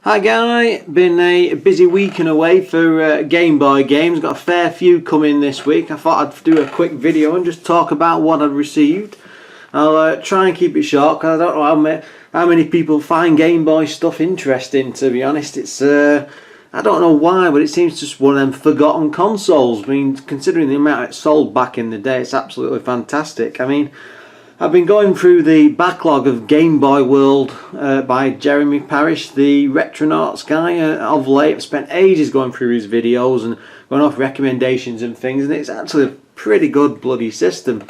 Hi guy, been a busy week and away for Game Boy games. Got a fair few coming this week. I thought I'd do a quick video and just talk about what I've received. I'll try and keep it short because I don't know how many people find Game Boy stuff interesting, to be honest. It's I don't know why, but it seems just one of them forgotten consoles. I mean, considering the amount it sold back in the day, it's absolutely fantastic. I mean, I've been going through the backlog of Game Boy World by Jeremy Parish, the Retronauts guy, of late. I've spent ages going through his videos and going off recommendations and things, and it's actually a pretty good bloody system.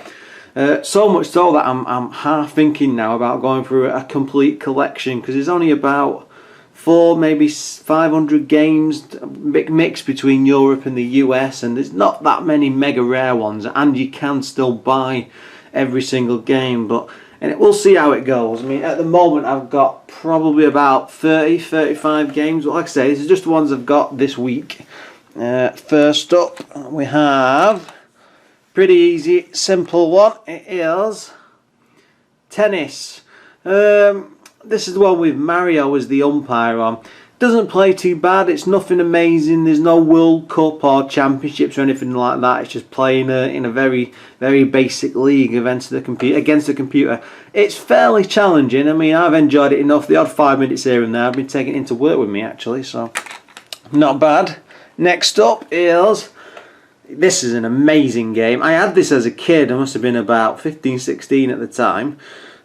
So much so that I'm half thinking now about going through a complete collection, because there's only about 4, maybe 500 games mixed between Europe and the US, and there's not that many mega rare ones, and you can still buy every single game, and we'll see how it goes. I mean, at the moment I've got probably about 35 games, but like I say, this is just the ones I've got this week. First up we have pretty easy, simple one. It is tennis. This is the one with Mario as the umpire on. Doesn't play too bad. It's nothing amazing. There's no World Cup or championships or anything like that. It's just playing in a very basic league against the computer. It's fairly challenging. I mean, I've enjoyed it enough. The odd 5 minutes here and there. I've been taking it into work with me actually, so not bad. Next up is, this is an amazing game. I had this as a kid. I must have been about 15, 16 at the time.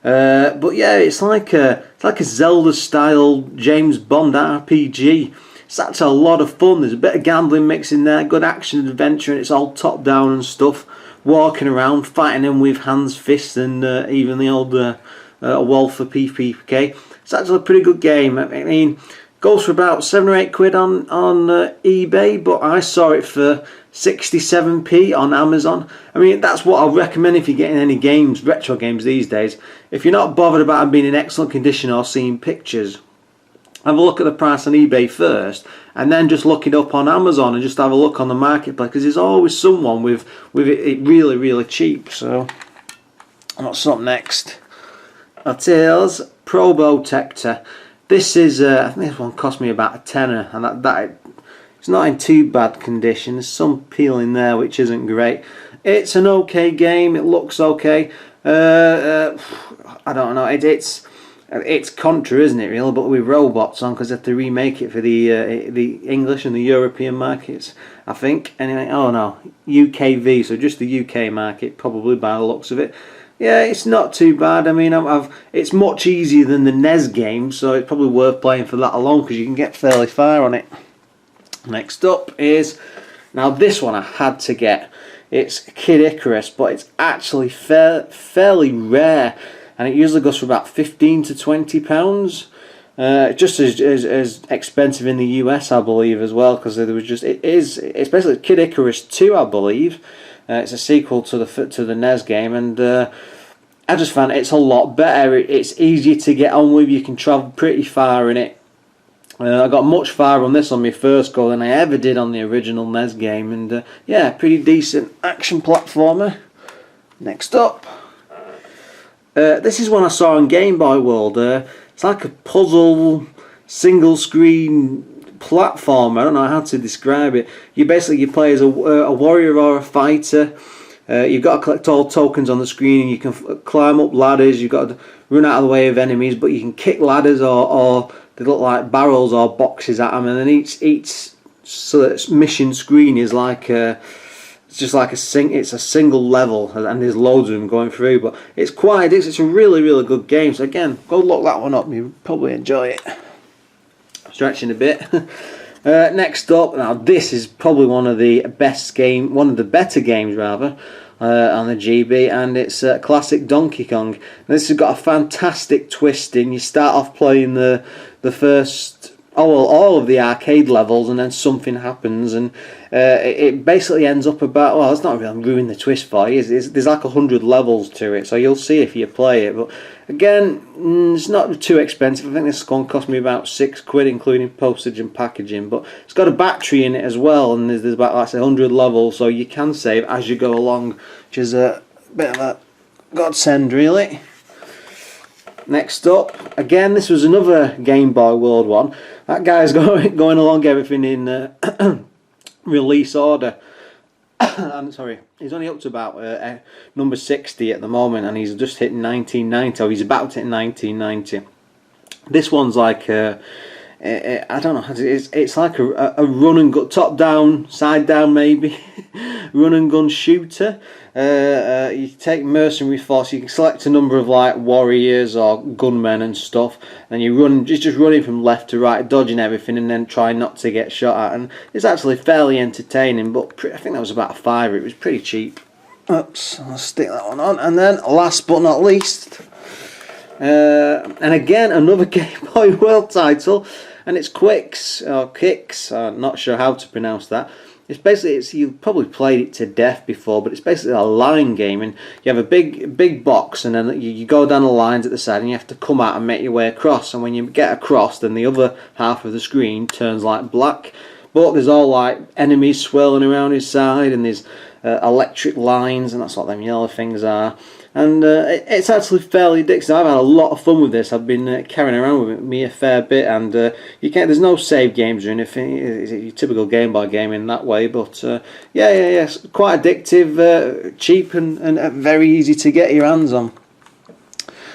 But yeah, it's like a Zelda style James Bond RPG. It's actually a lot of fun. There's a bit of gambling mixed in there, good action and adventure, and it's all top down and stuff. Walking around, fighting them with hands, fists, and even the old wall for PPK. It's actually a pretty good game. I mean, goes for about 7 or 8 quid on eBay, but I saw it for 67p on Amazon. I mean, that's what I'll recommend if you're getting any games, retro games these days. If you're not bothered about them being in excellent condition or seeing pictures, have a look at the price on eBay first, and then just look it up on Amazon and just have a look on the marketplace, because there's always someone with it really cheap. So what's up next? That is Probotector. This is I think this one cost me about a tenner, and that it's not in too bad condition. There's some peeling there which isn't great. It's an okay game. It looks okay. I don't know. It's Contra, isn't it, really? But with robots on, because they have to remake it for the English and the European markets, I think. Anyway, oh no, UKV, so just the UK market, probably by the looks of it. Yeah, it's not too bad. I mean, it's much easier than the NES game, so it's probably worth playing for that alone, because you can get fairly far on it. Next up is, now this one I had to get. It's Kid Icarus, but it's actually fairly rare, and it usually goes for about 15 to 20 pounds. Just as expensive in the US, I believe, as well, because there was it's basically Kid Icarus 2, I believe. It's a sequel to the NES game, and I just found it's a lot better. It's easier to get on with. You can travel pretty far in it. I got much farther on this on my first go than I ever did on the original NES game, and yeah, pretty decent action platformer. Next up, this is one I saw on Game Boy World. It's like a puzzle, single screen platformer. I don't know how to describe it. You play as a warrior or a fighter. You've got to collect all tokens on the screen, and you can climb up ladders. You've got to run out of the way of enemies, but you can kick ladders or they look like barrels or boxes at them, and then each mission screen is like it's just like it's a single level, and there's loads of them going through. But it's a really good game. So again, go look that one up. You'll probably enjoy it. Stretching a bit. Next up, now this is probably one of the better games rather, on the GB, and it's classic Donkey Kong. Now, this has got a fantastic twist in. You start off playing the first all of the arcade levels, and then something happens, and it basically ends up about, well, it's not really ruin the twist for you. There's like 100 levels to it, so you'll see if you play it. But again, it's not too expensive. I think this one cost me about 6 quid, including postage and packaging. But it's got a battery in it as well, and there's about, like I say, 100 levels, so you can save as you go along, which is a bit of a godsend, really. Next up, again, this was another Game Boy World one. That guy's going along everything in release order. I'm sorry, he's only up to about number 60 at the moment, and he's just hit 1990, or he's about to hit 1990. This one's like I don't know. It's like a run and gun, top down, side down maybe, run and gun shooter. You take Mercenary Force. You can select a number of like warriors or gunmen and stuff, and you run just running from left to right, dodging everything, and then trying not to get shot at. And it's actually fairly entertaining. But I think that was about a £5. It was pretty cheap. Oops, I'll stick that one on. And then last but not least, and again another Game Boy World title. And it's Quicks, or Kicks, I'm not sure how to pronounce that. It's basically, you've probably played it to death before, but it's basically a line game, and you have a big box, and then you go down the lines at the side, and you have to come out and make your way across, and when you get across, then the other half of the screen turns like black, but there's all like enemies swirling around his side, and there's electric lines, and that's what them yellow things are. And it's actually fairly addictive. I've had a lot of fun with this. I've been carrying around with me a fair bit, and there's no save games or anything. It's a typical Game Boy game in that way, but yeah, it's quite addictive, cheap, and very easy to get your hands on.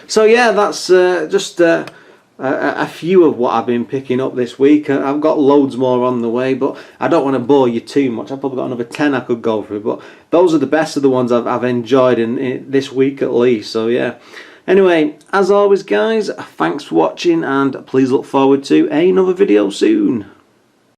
So yeah, that's just a few of what I've been picking up this week. I've got loads more on the way, but I don't want to bore you too much. I've probably got another 10 I could go through, but those are the best of the ones I've enjoyed in this week at least. So yeah. Anyway, as always guys, thanks for watching, and please look forward to another video soon.